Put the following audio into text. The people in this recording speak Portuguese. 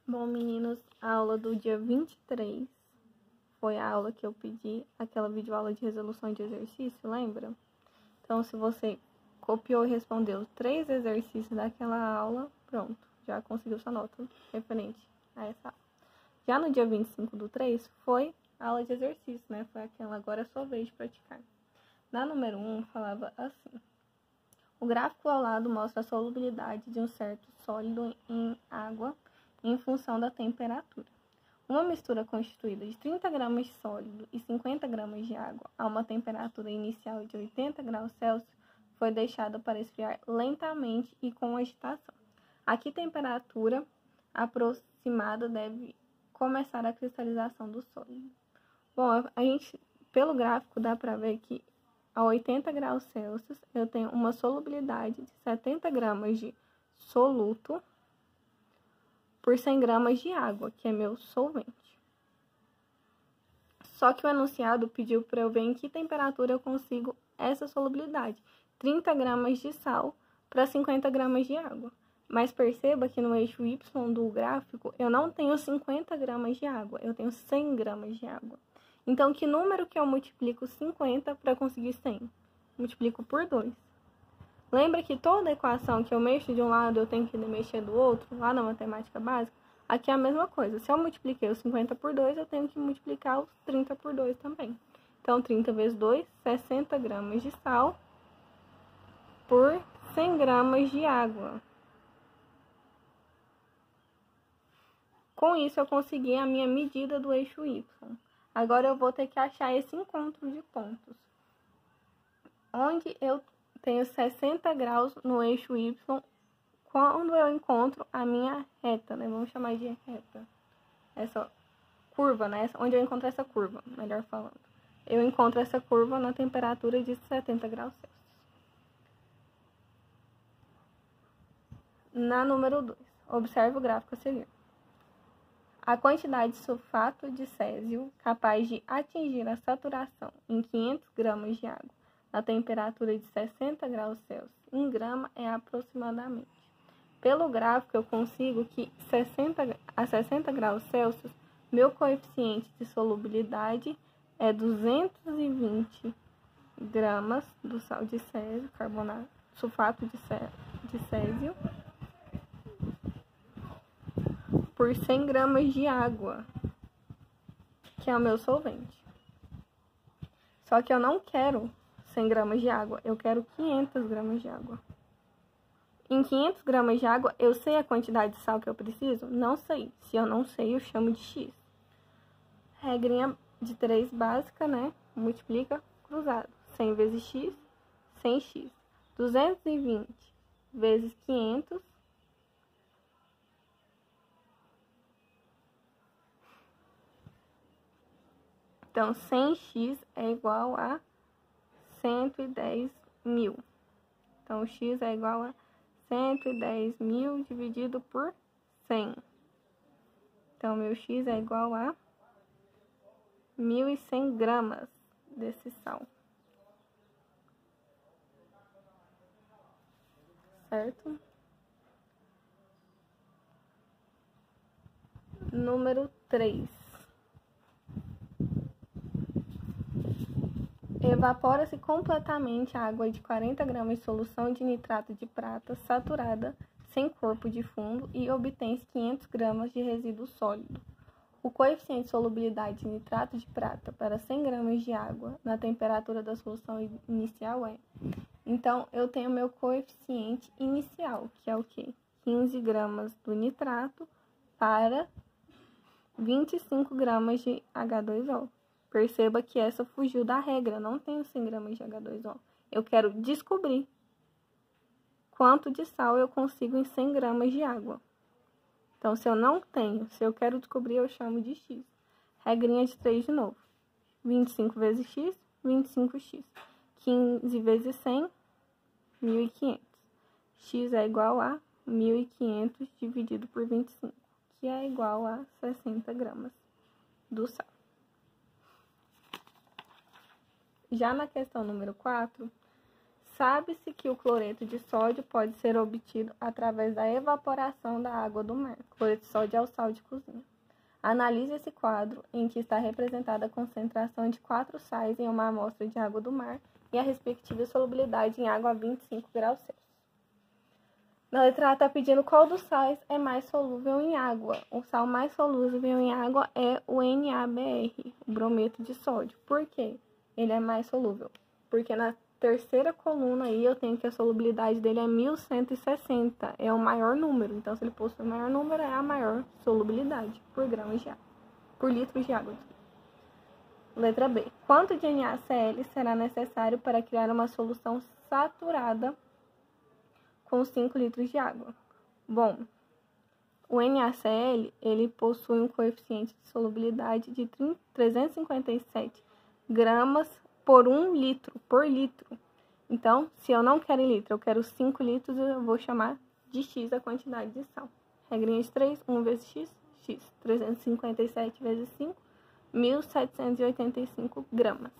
Bom, meninos, a aula do dia 23 foi a aula que eu pedi, aquela videoaula de resolução de exercício, lembra? Então, se você copiou e respondeu 3 exercícios daquela aula, pronto, já conseguiu sua nota referente a essa aula. Já no dia 25/3 foi a aula de exercício, né? Foi aquela, agora é sua vez de praticar. Na número 1, falava assim: o gráfico ao lado mostra a solubilidade de um certo sólido em água em função da temperatura. Uma mistura constituída de 30 gramas de sólido e 50 gramas de água a uma temperatura inicial de 80 graus Celsius foi deixada para esfriar lentamente e com agitação. A que temperatura aproximada deve começar a cristalização do sólido? Bom, pelo gráfico dá para ver que a 80 graus Celsius eu tenho uma solubilidade de 70 gramas de soluto por 100 gramas de água, que é meu solvente. Só que o enunciado pediu para eu ver em que temperatura eu consigo essa solubilidade. 30 gramas de sal para 50 gramas de água. Mas perceba que no eixo Y do gráfico eu não tenho 50 gramas de água, eu tenho 100 gramas de água. Então, que número que eu multiplico 50 para conseguir 100? Multiplico por 2. Lembra que toda equação que eu mexo de um lado, eu tenho que mexer do outro, lá na matemática básica? Aqui é a mesma coisa. Se eu multipliquei os 50 por 2, eu tenho que multiplicar os 30 por 2 também. Então, 30 vezes 2, 60 gramas de sal por 100 gramas de água. Com isso, eu consegui a minha medida do eixo Y. Agora, eu vou ter que achar esse encontro de pontos. Onde eu tenho 60 graus no eixo Y, quando eu encontro a minha reta, né? Vamos chamar de reta. Essa curva, né? Onde eu encontro essa curva, melhor falando. Eu encontro essa curva na temperatura de 70 graus Celsius. Na número 2, observe o gráfico a seguir. A quantidade de sulfato de césio capaz de atingir a saturação em 500 gramas de água na temperatura de 60 graus Celsius em grama é aproximadamente. Pelo gráfico, eu consigo que a 60 graus Celsius, meu coeficiente de solubilidade é 220 gramas do sal de césio, sulfato de césio, por 100 gramas de água, que é o meu solvente. Só que eu não quero 100 gramas de água, eu quero 500 gramas de água. Em 500 gramas de água, eu sei a quantidade de sal que eu preciso? Não sei. Se eu não sei, eu chamo de X. Regrinha de 3 básica, né? Multiplica cruzado. 100 vezes X, 100x. 220 vezes 500. Então, 100x é igual a 110.000. Então, x é igual a 110.000 dividido por 100. Então, meu x é igual a 1.100 gramas desse sal. Certo? Número 3. Evapora-se completamente a água de 40 gramas de solução de nitrato de prata saturada sem corpo de fundo e obtém-se 500 gramas de resíduo sólido. O coeficiente de solubilidade de nitrato de prata para 100 gramas de água na temperatura da solução inicial é... Então, eu tenho meu coeficiente inicial, que é o quê? 15 gramas do nitrato para 25 gramas de H2O. Perceba que essa fugiu da regra, não tenho 100 gramas de H2O. Eu quero descobrir quanto de sal eu consigo em 100 gramas de água. Então, se eu não tenho, se eu quero descobrir, eu chamo de X. Regrinha de 3 de novo. 25 vezes X, 25x. 15 vezes 100, 1.500. X é igual a 1.500 dividido por 25, que é igual a 60 gramas do sal. Já na questão número 4, Sabe-se que o cloreto de sódio pode ser obtido através da evaporação da água do mar. Cloreto de sódio é o sal de cozinha. Analise esse quadro em que está representada a concentração de 4 sais em uma amostra de água do mar e a respectiva solubilidade em água a 25 graus Celsius. Na letra A está pedindo qual dos sais é mais solúvel em água. O sal mais solúvel em água é o NaBr, o brometo de sódio. Por quê? Ele é mais solúvel. Porque na terceira coluna aí eu tenho que a solubilidade dele é 1160, é o maior número. Então, se ele possui o maior número, é a maior solubilidade por grama de água, por litro de água. Letra B. Quanto de NaCl será necessário para criar uma solução saturada com 5 litros de água? Bom, o NaCl, ele possui um coeficiente de solubilidade de 357 gramas por 1 litro, por litro. Então, se eu não quero em litro, eu quero 5 litros, eu vou chamar de X a quantidade de sal. Regrinha de 3, 1 vezes X, X. 357 vezes 5, 1.785 gramas.